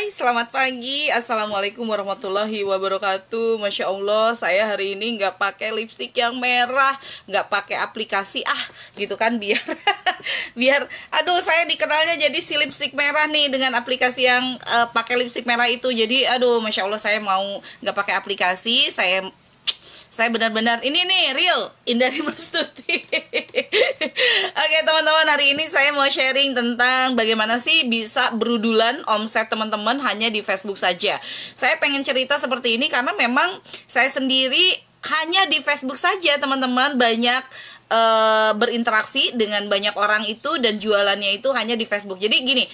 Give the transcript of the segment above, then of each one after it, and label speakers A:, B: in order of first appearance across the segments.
A: Hai, selamat pagi. Assalamualaikum warahmatullahi wabarakatuh. Masya Allah, saya hari ini nggak pakai lipstik yang merah, nggak pakai aplikasi gitu kan, biar biar aduh, saya dikenalnya jadi si lipstik merah nih dengan aplikasi yang pakai lipstik merah itu. Jadi aduh, Masya Allah, saya mau nggak pakai aplikasi. Saya benar-benar ini nih real Indari Mastuti. Oke teman-teman, hari ini saya mau sharing tentang bagaimana sih bisa berudulan omset teman-teman hanya di Facebook saja. Saya pengen cerita seperti ini karena memang saya sendiri hanya di Facebook saja teman-teman, banyak berinteraksi dengan banyak orang itu, dan jualannya itu hanya di Facebook. Jadi gini,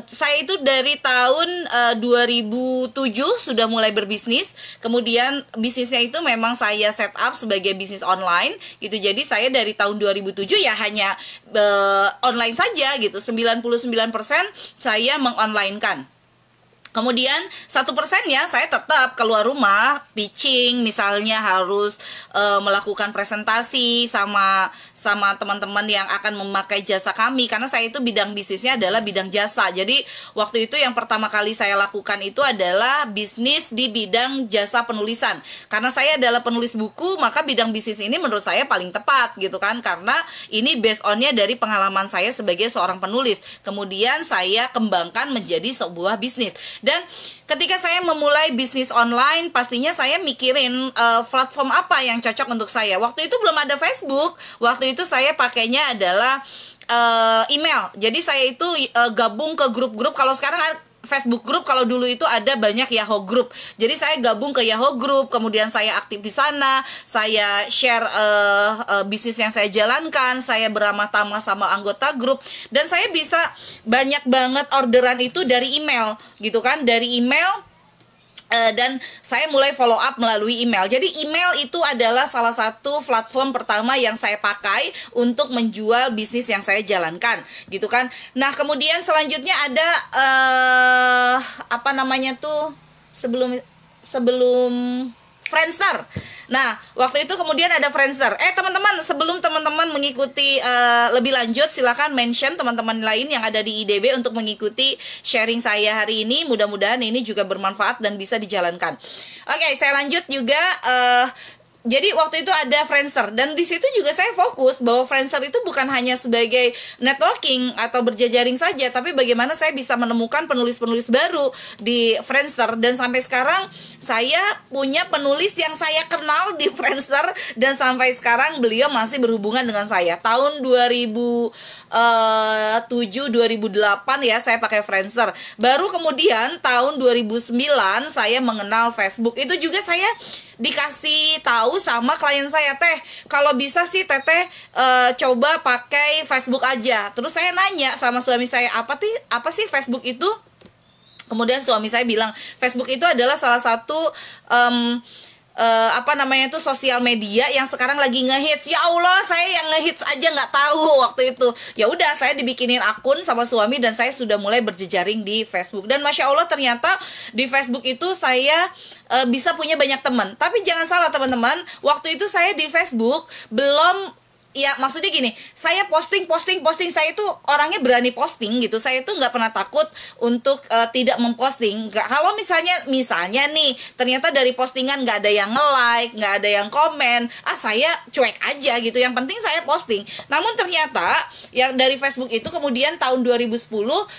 A: saya itu dari tahun 2007 sudah mulai berbisnis. Kemudian bisnisnya itu memang saya set up sebagai bisnis online gitu. Jadi saya dari tahun 2007 ya hanya online saja gitu. 99% saya mengonlinekan. Kemudian 1%-nya saya tetap keluar rumah, pitching, misalnya harus melakukan presentasi sama teman-teman yang akan memakai jasa kami, karena saya itu bidang bisnisnya adalah bidang jasa. Jadi waktu itu yang pertama kali saya lakukan itu adalah bisnis di bidang jasa penulisan. Karena saya adalah penulis buku, maka bidang bisnis ini menurut saya paling tepat gitu kan, karena ini based on-nya dari pengalaman saya sebagai seorang penulis. Kemudian saya kembangkan menjadi sebuah bisnis. Dan ketika saya memulai bisnis online, pastinya saya mikirin platform apa yang cocok untuk saya. Waktu itu belum ada Facebook. Waktu itu saya pakainya adalah email. Jadi saya itu gabung ke grup-grup. Kalau sekarang Facebook Group, kalau dulu itu ada banyak Yahoo Group. Jadi saya gabung ke Yahoo Group, kemudian saya aktif di sana, saya share bisnis yang saya jalankan, saya beramah tamah sama anggota grup, dan saya bisa banyak banget orderan itu dari email, gitu kan, dari email. Dan saya mulai follow up melalui email. Jadi email itu adalah salah satu platform pertama yang saya pakai untuk menjual bisnis yang saya jalankan, gitu kan. Nah kemudian selanjutnya ada apa namanya tuh, sebelum Friendster. Nah, waktu itu kemudian ada Friendster. Teman-teman, sebelum teman-teman mengikuti lebih lanjut, silakan mention teman-teman lain yang ada di IDB untuk mengikuti sharing saya hari ini. Mudah-mudahan ini juga bermanfaat dan bisa dijalankan. Oke, saya lanjut juga. Jadi waktu itu ada Friendster, dan di situ juga saya fokus bahwa Friendster itu bukan hanya sebagai networking atau berjejaring saja, tapi bagaimana saya bisa menemukan penulis-penulis baru di Friendster. Dan sampai sekarang saya punya penulis yang saya kenal di Friendster, dan sampai sekarang beliau masih berhubungan dengan saya. Tahun 2007 2008 ya saya pakai Friendster. Baru kemudian tahun 2009 saya mengenal Facebook. Itu juga saya dikasih tahu sama klien saya, Teh, kalau bisa sih Teteh coba pakai Facebook aja. Terus saya nanya sama suami saya, apa sih Facebook itu? Kemudian suami saya bilang, Facebook itu adalah salah satu apa namanya itu, sosial media yang sekarang lagi ngehits. Ya Allah, saya yang ngehits aja nggak tahu waktu itu. Ya udah, saya dibikinin akun sama suami dan saya sudah mulai berjejaring di Facebook. Dan Masya Allah, ternyata di Facebook itu saya bisa punya banyak teman. Tapi jangan salah teman-teman, waktu itu saya di Facebook belum, ya maksudnya gini, saya posting, saya itu orangnya berani posting gitu. Saya itu nggak pernah takut untuk tidak memposting. Kalau misalnya nih, ternyata dari postingan nggak ada yang nge-like, nggak ada yang komen, saya cuek aja gitu. Yang penting saya posting. Namun ternyata yang dari Facebook itu kemudian tahun 2010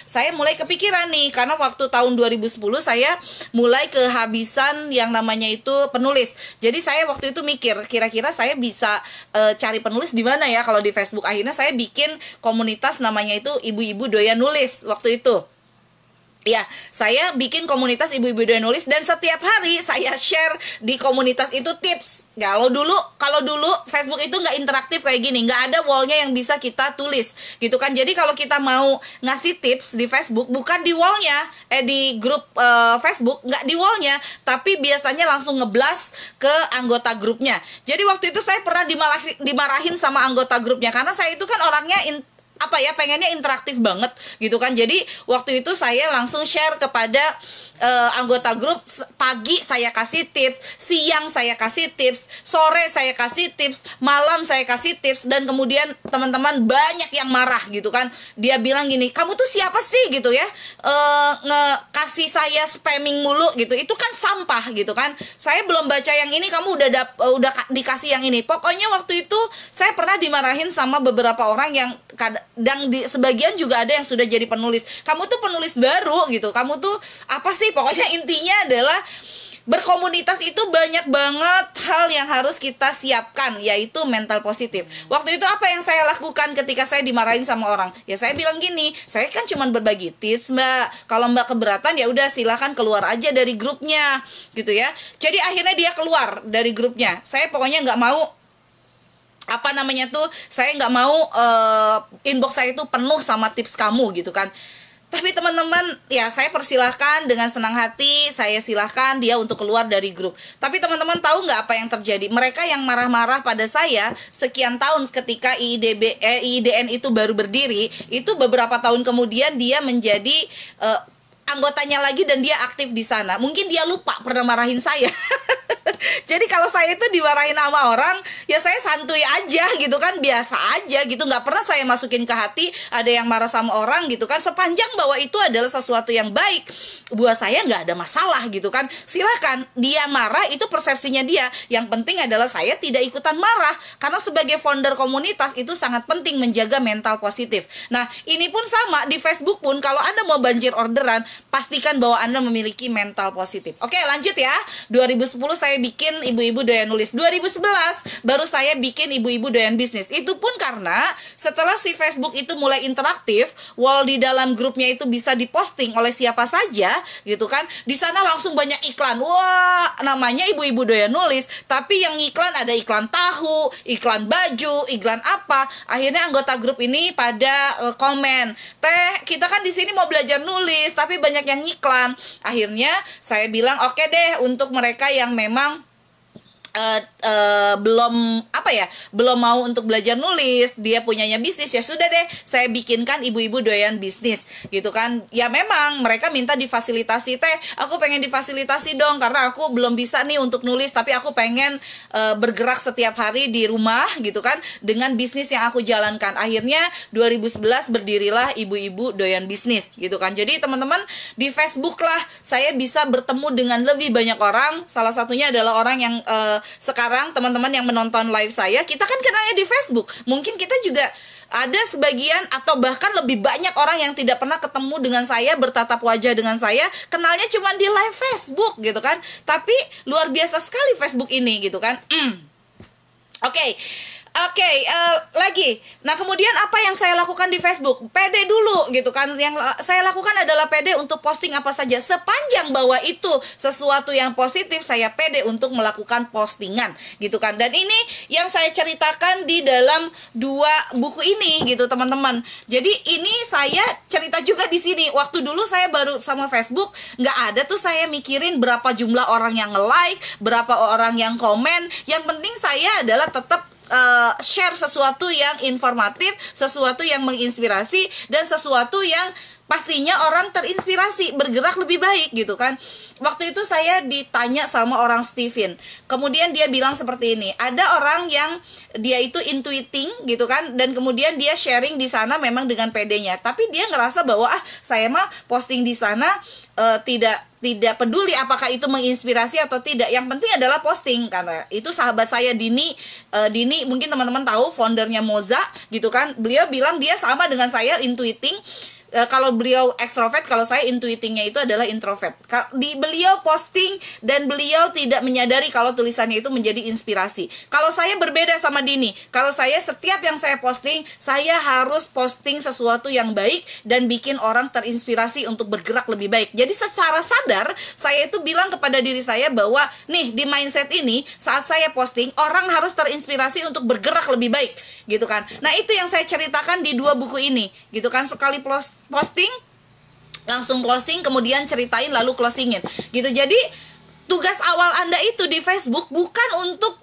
A: saya mulai kepikiran nih, karena waktu tahun 2010 saya mulai kehabisan yang namanya itu penulis. Jadi saya waktu itu mikir, kira-kira saya bisa cari penulis di mana ya kalau di Facebook. Akhirnya saya bikin komunitas namanya itu Ibu-Ibu Doyan Nulis waktu itu. Ya, saya bikin komunitas Ibu-Ibu Doyan Nulis, dan setiap hari saya share di komunitas itu tips. Kalau dulu Facebook itu nggak interaktif kayak gini, nggak ada wallnya yang bisa kita tulis, gitu kan. Jadi kalau kita mau ngasih tips di Facebook, bukan di wallnya, di grup Facebook, nggak di wallnya, tapi biasanya langsung ngeblast ke anggota grupnya. Jadi waktu itu saya pernah dimarahin sama anggota grupnya, karena saya itu kan orangnya apa ya, pengennya interaktif banget gitu kan. Jadi waktu itu saya langsung share kepada anggota grup. Pagi saya kasih tips, siang saya kasih tips, sore saya kasih tips, malam saya kasih tips, dan kemudian teman-teman banyak yang marah gitu kan. Dia bilang gini, kamu tuh siapa sih gitu ya, ngasih saya spamming mulu gitu, itu kan sampah gitu kan. Saya belum baca yang ini, kamu udah dikasih yang ini. Pokoknya waktu itu saya pernah dimarahin sama beberapa orang yang kadang sebagian juga ada yang sudah jadi penulis. Kamu tuh penulis baru gitu, kamu tuh apa sih. Pokoknya intinya adalah berkomunitas itu banyak banget hal yang harus kita siapkan, yaitu mental positif. Waktu itu apa yang saya lakukan ketika saya dimarahin sama orang? Ya saya bilang gini, saya kan cuma berbagi tips Mbak. Kalau Mbak keberatan ya udah silakan keluar aja dari grupnya gitu ya. Jadi akhirnya dia keluar dari grupnya. Saya pokoknya nggak mau, apa namanya tuh, saya nggak mau inbox saya itu penuh sama tips kamu gitu kan. Tapi teman-teman, ya saya persilahkan dengan senang hati, saya silahkan dia untuk keluar dari grup. Tapi teman-teman tahu nggak apa yang terjadi? Mereka yang marah-marah pada saya sekian tahun ketika IIDN itu baru berdiri, itu beberapa tahun kemudian dia menjadi anggotanya lagi dan dia aktif di sana. Mungkin dia lupa pernah marahin saya. Jadi kalau saya itu dimarahin sama orang, ya saya santuy aja gitu kan, biasa aja gitu, nggak pernah saya masukin ke hati. Ada yang marah sama orang gitu kan, sepanjang bahwa itu adalah sesuatu yang baik, buat saya nggak ada masalah gitu kan. Silahkan dia marah, itu persepsinya dia. Yang penting adalah saya tidak ikutan marah, karena sebagai founder komunitas itu sangat penting menjaga mental positif. Nah ini pun sama di Facebook pun, kalau Anda mau banjir orderan, pastikan bahwa Anda memiliki mental positif. Oke, lanjut ya. 2010 saya bikin Ibu-Ibu Doyan Nulis. 2011 baru saya bikin Ibu-Ibu Doyan Bisnis. Itu pun karena setelah si Facebook itu mulai interaktif, wall di dalam grupnya itu bisa diposting oleh siapa saja gitu kan. Di sana langsung banyak iklan. Wah, namanya Ibu-Ibu Doyan Nulis, tapi yang iklan ada iklan tahu, iklan baju, iklan apa. Akhirnya anggota grup ini pada komen, "Teh, kita kan di sini mau belajar nulis, tapi banyak yang iklan." Akhirnya saya bilang, "Oke deh, untuk mereka yang memang belum mau untuk belajar nulis, dia punyanya bisnis, ya sudah deh saya bikinkan Ibu-Ibu Doyan Bisnis gitu kan." Ya memang mereka minta difasilitasi, "Teh, aku pengen difasilitasi dong, karena aku belum bisa nih untuk nulis, tapi aku pengen bergerak setiap hari di rumah gitu kan dengan bisnis yang aku jalankan." Akhirnya 2011 berdirilah Ibu-Ibu Doyan Bisnis gitu kan. Jadi teman-teman, di Facebook lah saya bisa bertemu dengan lebih banyak orang. Salah satunya adalah orang yang sekarang teman-teman yang menonton live saya, kita kan kenalnya di Facebook. Mungkin kita juga ada sebagian atau bahkan lebih banyak orang yang tidak pernah ketemu dengan saya, bertatap wajah dengan saya, kenalnya cuma di live Facebook gitu kan. Tapi luar biasa sekali Facebook ini gitu kan. Oke, lagi. Nah kemudian apa yang saya lakukan di Facebook? Pede dulu gitu kan. Yang saya lakukan adalah pede untuk posting apa saja. Sepanjang bahwa itu sesuatu yang positif, saya pede untuk melakukan postingan gitu kan. Dan ini yang saya ceritakan di dalam 2 buku ini gitu teman-teman. Jadi ini saya cerita juga di sini. Waktu dulu saya baru sama Facebook, nggak ada tuh saya mikirin berapa jumlah orang yang nge-like, berapa orang yang komen. Yang penting saya adalah tetap share sesuatu yang informatif, sesuatu yang menginspirasi, dan sesuatu yang pastinya orang terinspirasi, bergerak lebih baik gitu kan. Waktu itu saya ditanya sama orang Steven, kemudian dia bilang seperti ini, ada orang yang dia itu intuiting gitu kan, dan kemudian dia sharing di sana memang dengan PD-nya, tapi dia ngerasa bahwa saya mah posting di sana tidak peduli apakah itu menginspirasi atau tidak, yang penting adalah posting. Kata itu sahabat saya Dini, mungkin teman-teman tahu, foundernya Moza gitu kan. Beliau bilang dia sama dengan saya, intuiting. Kalau beliau ekstrovert, kalau saya intuitingnya itu adalah introvert. Beliau posting dan beliau tidak menyadari kalau tulisannya itu menjadi inspirasi. Kalau saya berbeda sama Dini. Kalau saya setiap yang saya posting, saya harus posting sesuatu yang baik dan bikin orang terinspirasi untuk bergerak lebih baik. Jadi secara sadar saya itu bilang kepada diri saya bahwa nih di mindset ini saat saya posting, orang harus terinspirasi untuk bergerak lebih baik gitu kan. Nah itu yang saya ceritakan di 2 buku ini gitu kan. Sekali posting langsung closing, kemudian ceritain lalu closingin gitu. Jadi tugas awal Anda itu di Facebook bukan untuk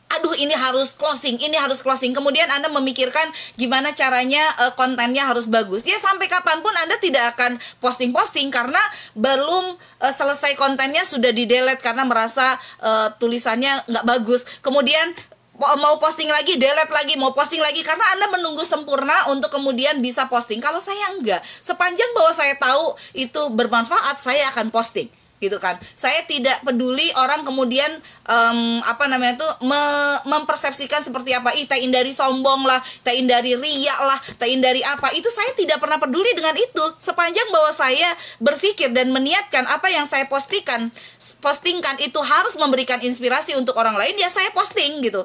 A: aduh ini harus closing, ini harus closing. Kemudian Anda memikirkan gimana caranya kontennya harus bagus. Ya sampai kapanpun Anda tidak akan posting-posting karena belum selesai kontennya sudah di-delete karena merasa tulisannya nggak bagus. Kemudian mau posting lagi, delete lagi, mau posting lagi karena Anda menunggu sempurna untuk kemudian bisa posting. Kalau saya enggak, sepanjang bahwa saya tahu itu bermanfaat, saya akan posting. Gitu kan, saya tidak peduli orang kemudian mempersepsikan seperti apa. Teh Indari sombong lah, Teh Indari riak lah, Teh Indari apa. Itu saya tidak pernah peduli dengan itu, sepanjang bahwa saya berpikir dan meniatkan apa yang saya postingkan itu harus memberikan inspirasi untuk orang lain, ya saya posting gitu.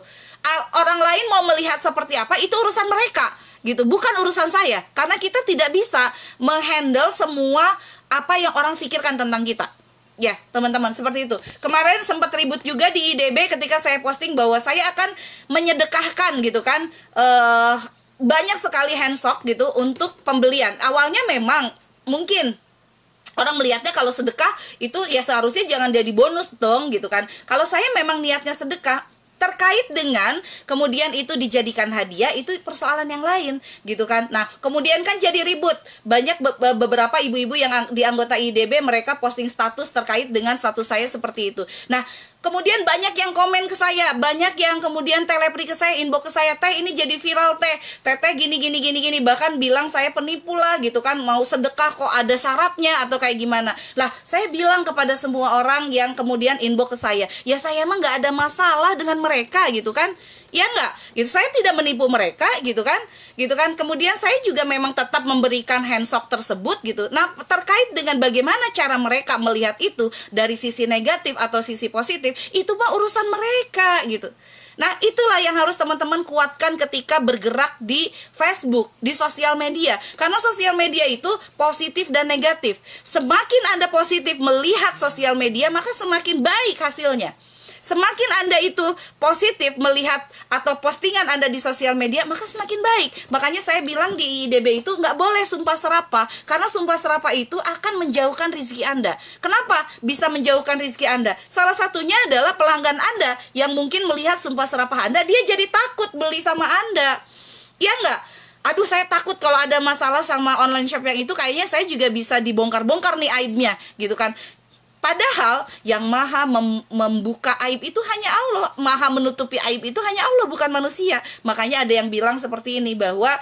A: Orang lain mau melihat seperti apa itu urusan mereka gitu, bukan urusan saya, karena kita tidak bisa menghandle semua apa yang orang pikirkan tentang kita. Ya, teman-teman, seperti itu. Kemarin sempat ribut juga di IDB ketika saya posting bahwa saya akan menyedekahkan gitu kan, banyak sekali handsock gitu untuk pembelian. Awalnya memang mungkin orang melihatnya kalau sedekah itu ya seharusnya jangan jadi bonus dong gitu kan. Kalau saya memang niatnya sedekah, terkait dengan kemudian itu dijadikan hadiah, itu persoalan yang lain gitu kan. Nah kemudian kan jadi ribut, banyak beberapa ibu-ibu yang di anggota IDB mereka posting status terkait dengan status saya seperti itu. Nah kemudian banyak yang komen ke saya, banyak yang kemudian telepri ke saya, inbox ke saya, teh ini jadi viral teh, teteh gini, bahkan bilang saya penipu lah gitu kan, mau sedekah kok ada syaratnya atau kayak gimana. Lah saya bilang kepada semua orang yang kemudian inbox ke saya, ya saya emang nggak ada masalah dengan mereka gitu kan, ya enggak gitu, saya tidak menipu mereka gitu kan. Kemudian saya juga memang tetap memberikan handsock tersebut gitu. Nah terkait dengan bagaimana cara mereka melihat itu dari sisi negatif atau sisi positif, itu mah urusan mereka gitu. Nah itulah yang harus teman-teman kuatkan ketika bergerak di Facebook, di sosial media. Karena sosial media itu positif dan negatif. Semakin Anda positif melihat sosial media, maka semakin baik hasilnya. Semakin Anda itu positif melihat atau postingan Anda di sosial media, maka semakin baik. Makanya saya bilang di IDB itu nggak boleh sumpah serapah, karena sumpah serapah itu akan menjauhkan rezeki Anda. Kenapa bisa menjauhkan rezeki Anda? Salah satunya adalah pelanggan Anda yang mungkin melihat sumpah serapah Anda, dia jadi takut beli sama Anda. Ya nggak? Aduh saya takut kalau ada masalah sama online shop yang itu, kayaknya saya juga bisa dibongkar-bongkar nih aibnya gitu kan. Padahal yang maha membuka aib itu hanya Allah, maha menutupi aib itu hanya Allah, bukan manusia. Makanya ada yang bilang seperti ini, bahwa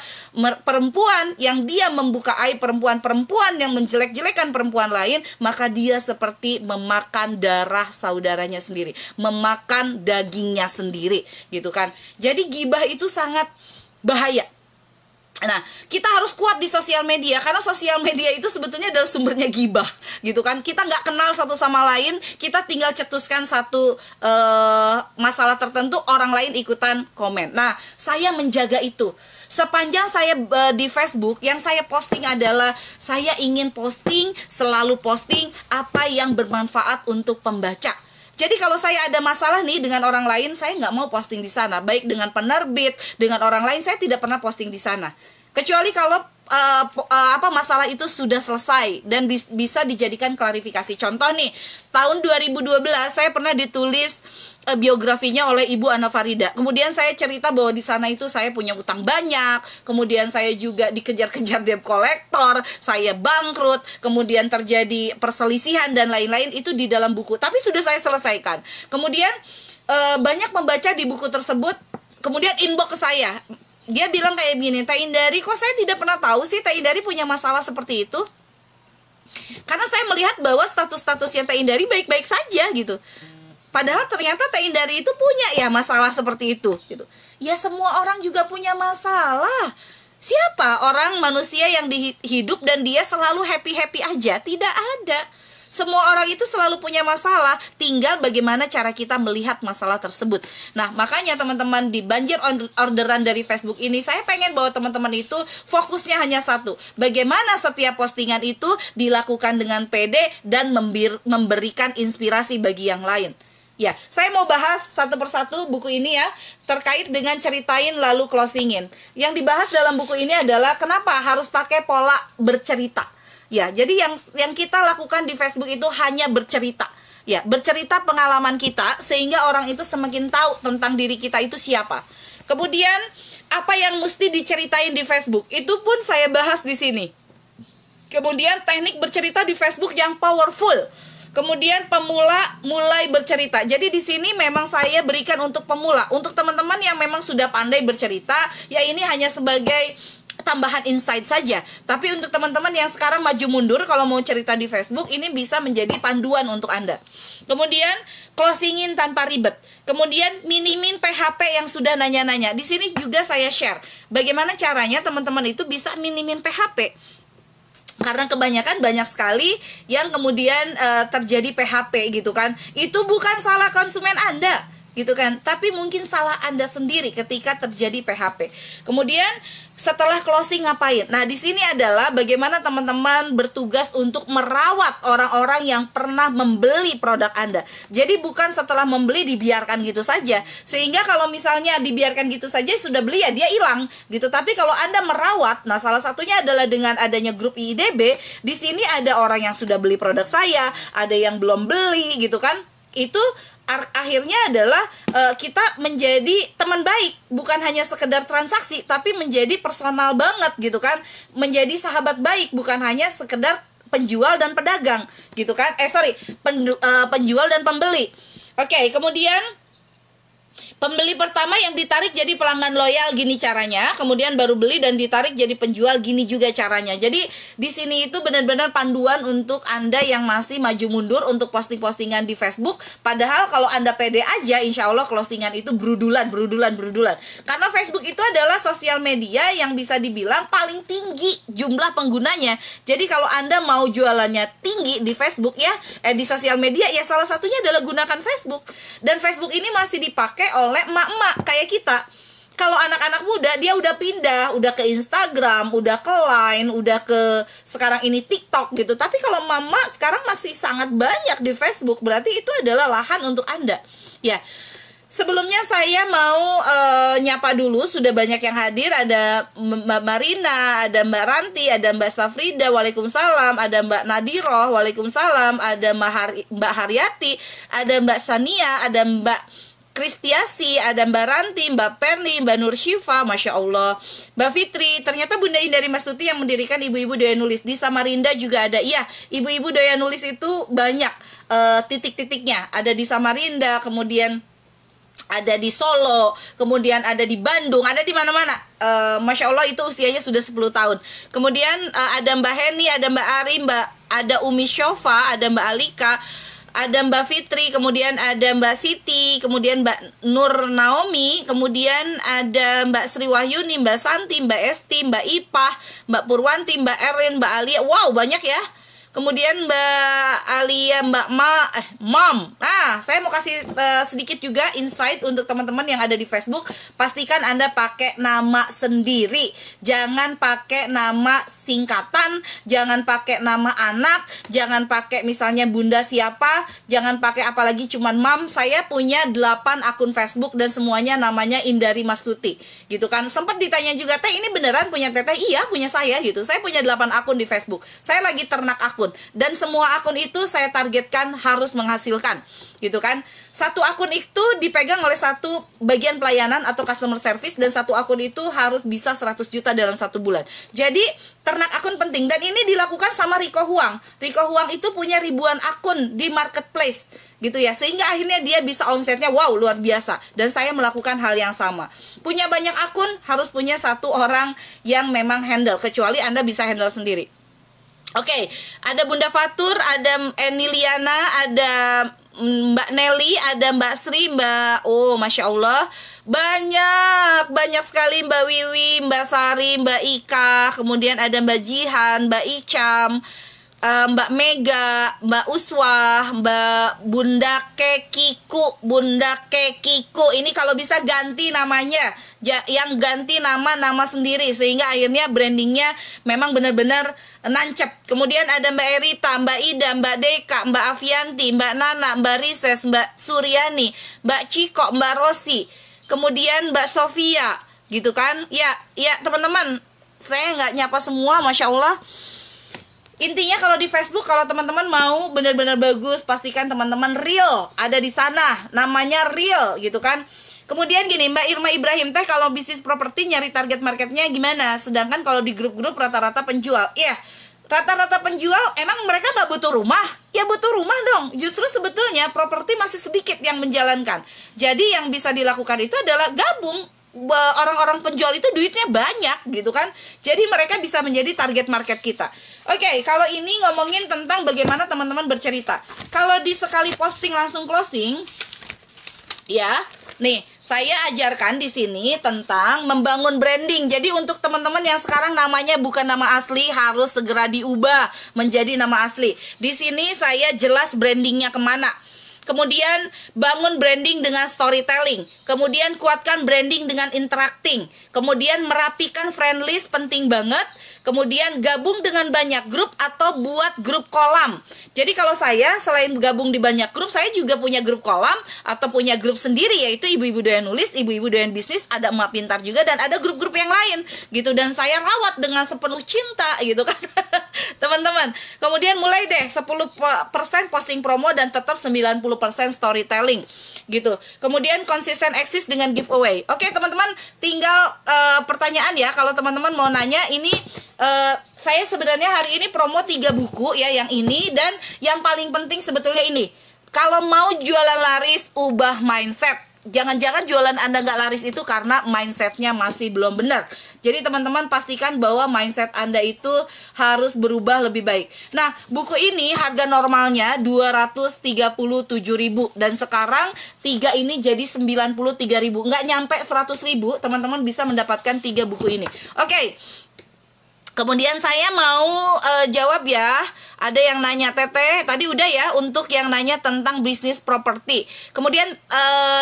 A: perempuan yang dia membuka aib perempuan yang menjelek-jelekan perempuan lain, maka dia seperti memakan darah saudaranya sendiri, memakan dagingnya sendiri gitu kan. Jadi gibah itu sangat bahaya. Nah, kita harus kuat di sosial media, karena sosial media itu sebetulnya adalah sumbernya gibah, gitu kan. Kita nggak kenal satu sama lain, kita tinggal cetuskan satu masalah tertentu, orang lain ikutan komen. Nah, saya menjaga itu. Sepanjang saya di Facebook, yang saya posting adalah saya ingin posting, selalu posting apa yang bermanfaat untuk pembaca. Jadi kalau saya ada masalah nih dengan orang lain, saya nggak mau posting di sana. Baik dengan penerbit, dengan orang lain, saya tidak pernah posting di sana. Kecuali kalau masalah itu sudah selesai dan bisa dijadikan klarifikasi. Contoh nih, tahun 2012 saya pernah ditulis biografinya oleh Ibu Ana Farida. Kemudian saya cerita bahwa di sana itu saya punya utang banyak, kemudian saya juga dikejar-kejar debt collector, saya bangkrut, kemudian terjadi perselisihan dan lain-lain, itu di dalam buku. Tapi sudah saya selesaikan. Kemudian banyak membaca di buku tersebut, kemudian inbox ke saya. Dia bilang kayak gini, Teh Indari, kok saya tidak pernah tahu sih Teh Indari punya masalah seperti itu? Karena saya melihat bahwa status-statusnya Teh Indari baik-baik saja gitu. Padahal ternyata Teh Indari itu punya ya masalah seperti itu gitu. Ya semua orang juga punya masalah. Siapa orang manusia yang hidup dan dia selalu happy-happy aja? Tidak ada. Semua orang itu selalu punya masalah, tinggal bagaimana cara kita melihat masalah tersebut. Nah, makanya teman-teman, di banjir orderan dari Facebook ini, saya pengen bahwa teman-teman itu fokusnya hanya satu. Bagaimana setiap postingan itu dilakukan dengan pede dan memberikan inspirasi bagi yang lain. Ya, saya mau bahas satu persatu buku ini ya, terkait dengan ceritain lalu closingin. Yang dibahas dalam buku ini adalah kenapa harus pakai pola bercerita. Ya, jadi yang kita lakukan di Facebook itu hanya bercerita. Ya, bercerita pengalaman kita sehingga orang itu semakin tahu tentang diri kita itu siapa. Kemudian apa yang mesti diceritain di Facebook itu pun saya bahas di sini. Kemudian teknik bercerita di Facebook yang powerful. Kemudian pemula mulai bercerita. Jadi di sini memang saya berikan untuk pemula. Untuk teman-teman yang memang sudah pandai bercerita, ya ini hanya sebagai tambahan insight saja. Tapi untuk teman-teman yang sekarang maju mundur kalau mau cerita di Facebook, ini bisa menjadi panduan untuk Anda. Kemudian closingin tanpa ribet. Kemudian minimin PHP yang sudah nanya-nanya. Di sini juga saya share bagaimana caranya teman-teman itu bisa minimin PHP. Karena kebanyakan banyak sekali yang kemudian terjadi PHP gitu kan. Itu bukan salah konsumen Anda gitu kan, tapi mungkin salah Anda sendiri ketika terjadi PHP. Kemudian setelah closing ngapain? Nah, di sini adalah bagaimana teman-teman bertugas untuk merawat orang-orang yang pernah membeli produk Anda. Jadi bukan setelah membeli dibiarkan gitu saja. Sehingga kalau misalnya dibiarkan gitu saja sudah beli ya dia hilang gitu. Tapi kalau Anda merawat, nah salah satunya adalah dengan adanya grup IIDB, di sini ada orang yang sudah beli produk saya, ada yang belum beli gitu kan. Itu akhirnya adalah kita menjadi teman baik, bukan hanya sekedar transaksi tapi menjadi personal banget gitu kan, menjadi sahabat baik, bukan hanya sekedar penjual dan pedagang gitu kan, penjual dan pembeli. Oke, kemudian pembeli pertama yang ditarik jadi pelanggan loyal, gini caranya. Kemudian baru beli dan ditarik jadi penjual, gini juga caranya. Jadi di sini itu benar-benar panduan untuk Anda yang masih maju mundur untuk posting-postingan di Facebook. Padahal kalau Anda pede aja, insya Allah closingan itu berudulan. Karena Facebook itu adalah sosial media yang bisa dibilang paling tinggi jumlah penggunanya. Jadi kalau Anda mau jualannya tinggi di Facebook ya, di sosial media ya, salah satunya adalah gunakan Facebook. Dan Facebook ini masih dipakai oleh emak-emak kayak kita. Kalau anak-anak muda dia udah pindah, udah ke Instagram, udah ke Line, udah ke sekarang ini TikTok gitu. Tapi kalau mama sekarang masih sangat banyak di Facebook, berarti itu adalah lahan untuk Anda. Ya. Sebelumnya saya mau nyapa dulu, sudah banyak yang hadir. Ada Mbak Marina, ada Mbak Ranti, ada Mbak Safrida, waalaikumsalam. Ada Mbak Nadiroh, waalaikumsalam. Ada Mbak Haryati, ada Mbak Sania, ada Mbak Kristiasi, ada Mbak Ranti, Mbak Perni, Mbak Nur Syifa, Masya Allah. Mbak Fitri, ternyata Bunda Indari Mastuti yang mendirikan Ibu-Ibu Doya Nulis. Di Samarinda juga ada. Iya, Ibu-Ibu Doya Nulis itu banyak titik-titiknya. Ada di Samarinda, kemudian ada di Solo, kemudian ada di Bandung, ada di mana-mana. Masya Allah itu usianya sudah 10 tahun. Kemudian ada Mbak Heni, ada Mbak Ari, ada Umi Shofa, ada Mbak Alika, ada Mbak Fitri, kemudian ada Mbak Siti, kemudian Mbak Nur Naomi, kemudian ada Mbak Sri Wahyuni, Mbak Santi, Mbak Esti, Mbak Ipah, Mbak Purwanti, Mbak Erin, Mbak Alia. Wow, banyak ya. Kemudian Mbak Alia, Mbak Mom. Saya mau kasih sedikit juga insight untuk teman-teman yang ada di Facebook. Pastikan Anda pakai nama sendiri. Jangan pakai nama singkatan, jangan pakai nama anak, jangan pakai misalnya Bunda siapa, jangan pakai apalagi cuman Mam. Saya punya 8 akun Facebook dan semuanya namanya Indari Mastuti. Gitu kan. Sempat ditanya juga, "Teh, ini beneran punya Teteh?" Iya, punya saya gitu. Saya punya 8 akun di Facebook. Saya lagi ternak akun. Dan semua akun itu saya targetkan harus menghasilkan gitu kan. Satu akun itu dipegang oleh satu bagian pelayanan atau customer service, dan satu akun itu harus bisa 100 juta dalam 1 bulan. Jadi ternak akun penting, dan ini dilakukan sama Rico Huang. Rico Huang itu punya ribuan akun di marketplace gitu ya, sehingga akhirnya dia bisa omsetnya wow luar biasa. Dan saya melakukan hal yang sama. Punya banyak akun harus punya satu orang yang memang handle, kecuali Anda bisa handle sendiri. Oke, ada Bunda Fatur, ada Eniliana, ada Mbak Nelly, ada Mbak Sri, Masya Allah, banyak sekali, Mbak Wiwi, Mbak Sari, Mbak Ika, kemudian ada Mbak Jihan, Mbak Icam, Mbak Mega, Mbak Uswah, Mbak Bunda Kekiku. Ini kalau bisa ganti namanya, yang ganti nama sendiri, sehingga akhirnya brandingnya memang benar-benar nancep. Kemudian ada Mbak Erita, Mbak Ida, Mbak Deka, Mbak Avianti, Mbak Nana, Mbak Rises, Mbak Suryani, Mbak Ciko, Mbak Rosi, kemudian Mbak Sofia, gitu kan. Ya teman-teman, saya nggak nyapa semua, Masya Allah. Intinya kalau di Facebook, kalau teman-teman mau benar-benar bagus, pastikan teman-teman real ada di sana, namanya real gitu kan. Kemudian gini, Mbak Irma Ibrahim teh, kalau bisnis properti nyari target marketnya gimana? Sedangkan kalau di grup-grup rata-rata penjual, iya, rata-rata penjual emang mereka nggak butuh rumah? Ya butuh rumah dong. Justru sebetulnya properti masih sedikit yang menjalankan. Jadi yang bisa dilakukan itu adalah gabung. Orang-orang penjual itu duitnya banyak gitu kan. Jadi mereka bisa menjadi target market kita. Oke, kalau ini ngomongin tentang bagaimana teman-teman bercerita. Kalau di sekali posting langsung closing, ya, nih saya ajarkan di sini tentang membangun branding. Jadi untuk teman-teman yang sekarang namanya bukan nama asli, harus segera diubah menjadi nama asli. Di sini saya jelas brandingnya kemana. Kemudian bangun branding dengan storytelling. Kemudian kuatkan branding dengan interacting. Kemudian merapikan friend list, penting banget. Kemudian gabung dengan banyak grup atau buat grup kolam. Jadi kalau saya selain gabung di banyak grup, saya juga punya grup kolam atau punya grup sendiri, yaitu ibu-ibu doyan nulis, ibu-ibu doyan bisnis, ada emak pintar juga, dan ada grup-grup yang lain gitu. Dan saya rawat dengan sepenuh cinta gitu kan. Teman-teman, kemudian mulai deh 10% posting promo dan tetap 90% storytelling gitu. Kemudian konsisten eksis dengan giveaway. Oke teman-teman, tinggal pertanyaan ya. Kalau teman-teman mau nanya, ini saya sebenarnya hari ini promo 3 buku ya, yang ini. Dan yang paling penting sebetulnya ini, kalau mau jualan laris, ubah mindset. Jangan-jangan jualan Anda nggak laris itu karena mindsetnya masih belum benar. Jadi teman-teman pastikan bahwa mindset Anda itu harus berubah lebih baik. Nah, buku ini harga normalnya 237.000 dan sekarang 3 ini jadi 93.000. Nggak nyampe 100.000, teman-teman bisa mendapatkan 3 buku ini. Oke. Kemudian saya mau jawab ya. Ada yang nanya, Teteh, tadi udah ya untuk yang nanya tentang bisnis properti. Kemudian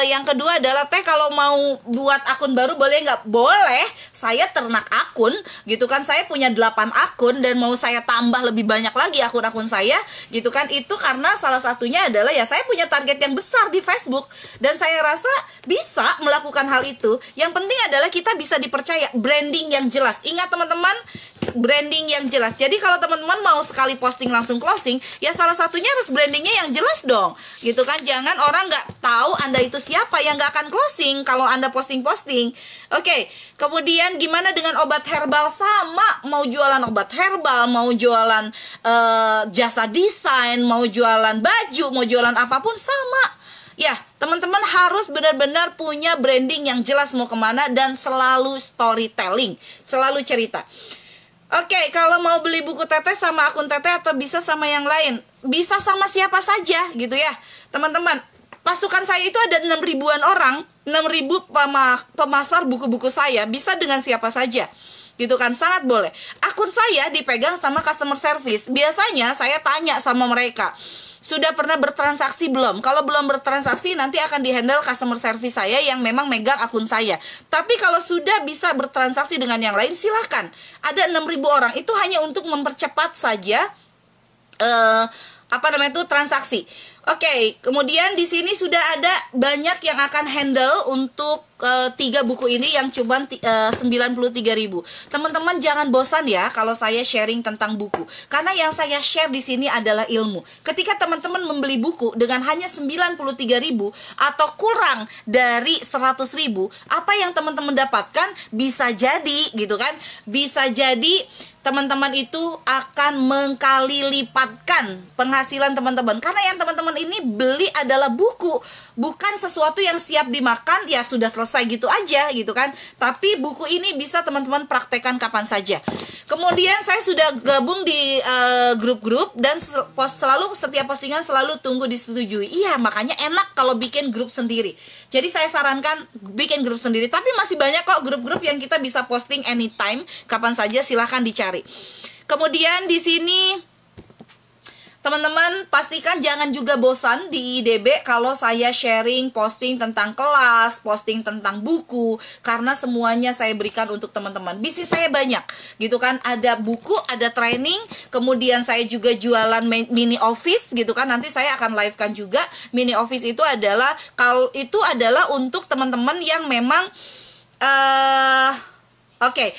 A: yang kedua adalah, Teh kalau mau buat akun baru boleh nggak? Boleh, saya ternak akun gitu kan. Saya punya 8 akun dan mau saya tambah lebih banyak lagi akun-akun saya gitu kan. Itu karena salah satunya adalah ya saya punya target yang besar di Facebook. Dan saya rasa bisa melakukan hal itu. Yang penting adalah kita bisa dipercaya, branding yang jelas. Ingat teman-teman, branding yang jelas. Jadi kalau teman-teman mau sekali posting langsung closing, ya salah satunya harus brandingnya yang jelas dong gitu kan. Jangan orang nggak tahu Anda itu siapa, yang nggak akan closing kalau Anda posting-posting. Oke, kemudian gimana dengan obat herbal? Sama, mau jualan obat herbal, mau jualan jasa desain, mau jualan baju, mau jualan apapun sama. Ya, teman-teman harus benar-benar punya branding yang jelas mau kemana, dan selalu storytelling, selalu cerita. Oke, kalau mau beli buku Teteh sama akun Teteh atau bisa sama yang lain? Bisa sama siapa saja gitu ya. Teman-teman, pasukan saya itu ada 6 ribuan orang, 6.000 pemasar buku-buku saya, bisa dengan siapa saja. Gitu kan, sangat boleh. Akun saya dipegang sama customer service. Biasanya saya tanya sama mereka, sudah pernah bertransaksi belum? Kalau belum bertransaksi, nanti akan dihandle customer service saya yang memang megang akun saya. Tapi kalau sudah bisa bertransaksi dengan yang lain, silahkan. Ada 6.000 orang, itu hanya untuk mempercepat saja transaksi. Oke, kemudian di sini sudah ada banyak yang akan handle untuk 3 buku ini yang cuma 93.000. Teman-teman jangan bosan ya kalau saya sharing tentang buku, karena yang saya share di sini adalah ilmu. Ketika teman-teman membeli buku dengan hanya 93.000 atau kurang dari 100.000, apa yang teman-teman dapatkan bisa jadi gitu kan? Bisa jadi teman-teman itu akan mengkali lipatkan penghasilan teman-teman. Karena yang teman-teman ini beli adalah buku, bukan sesuatu yang siap dimakan, ya sudah selesai gitu aja gitu kan. Tapi buku ini bisa teman-teman praktekkan kapan saja. Kemudian saya sudah gabung di grup-grup, dan selalu setiap postingan selalu tunggu disetujui. Iya, makanya enak kalau bikin grup sendiri. Jadi saya sarankan bikin grup sendiri. Tapi masih banyak kok grup-grup yang kita bisa posting anytime, kapan saja, silahkan dicari. Kemudian di sini teman-teman pastikan jangan juga bosan di IDB kalau saya sharing posting tentang kelas, posting tentang buku, karena semuanya saya berikan untuk teman-teman. Bisnis saya banyak gitu kan, ada buku, ada training, kemudian saya juga jualan mini office gitu kan. Nanti saya akan live kan juga. Mini office itu adalah untuk teman-teman yang memang Oke,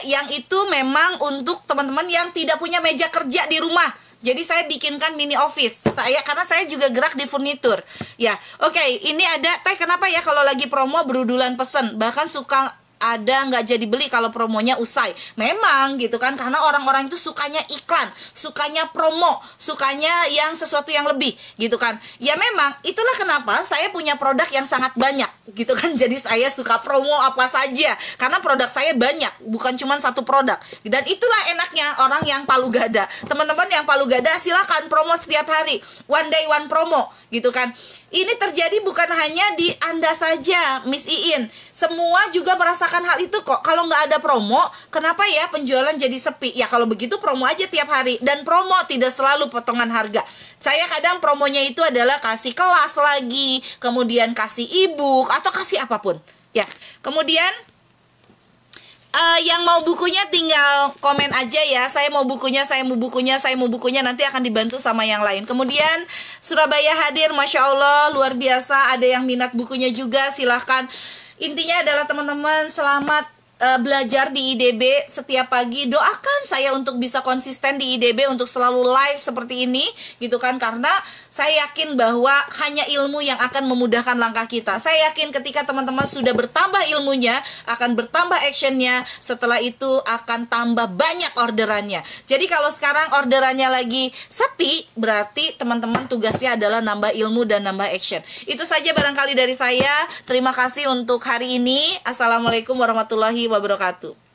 A: yang itu memang untuk teman-teman yang tidak punya meja kerja di rumah. Jadi saya bikinkan mini office. Karena saya juga gerak di furnitur. Ya, oke, ini ada teh. Kenapa ya kalau lagi promo berudulan pesen? Bahkan suka ada nggak jadi beli kalau promonya usai. Memang gitu kan, karena orang-orang itu sukanya iklan, sukanya promo, sukanya yang sesuatu yang lebih gitu kan. Ya memang itulah kenapa saya punya produk yang sangat banyak gitu kan. Jadi saya suka promo apa saja karena produk saya banyak, bukan cuma satu produk. Dan itulah enaknya orang yang palu gada. Teman-teman yang palu gada silakan promo setiap hari, one day one promo gitu kan. Ini terjadi bukan hanya di Anda saja, Miss Iin. Semua juga merasakan hal itu kok. Kalau nggak ada promo, kenapa ya penjualan jadi sepi? Ya kalau begitu promo aja tiap hari. Dan promo tidak selalu potongan harga. Saya kadang promonya itu adalah kasih kelas lagi, kemudian kasih e-book, atau kasih apapun. Ya, kemudian yang mau bukunya tinggal komen aja ya. Saya mau bukunya, saya mau bukunya, saya mau bukunya. Nanti akan dibantu sama yang lain. Kemudian Surabaya hadir, Masya Allah, luar biasa. Ada yang minat bukunya juga, silahkan. Intinya adalah teman-teman selamat belajar di IDB setiap pagi. Doakan saya untuk bisa konsisten di IDB, untuk selalu live seperti ini gitu kan. Karena saya yakin bahwa hanya ilmu yang akan memudahkan langkah kita. Saya yakin ketika teman-teman sudah bertambah ilmunya, akan bertambah actionnya. Setelah itu akan tambah banyak orderannya. Jadi kalau sekarang orderannya lagi sepi, berarti teman-teman tugasnya adalah nambah ilmu dan nambah action. Itu saja barangkali dari saya. Terima kasih untuk hari ini. Assalamualaikum warahmatullahi wabarakatuh.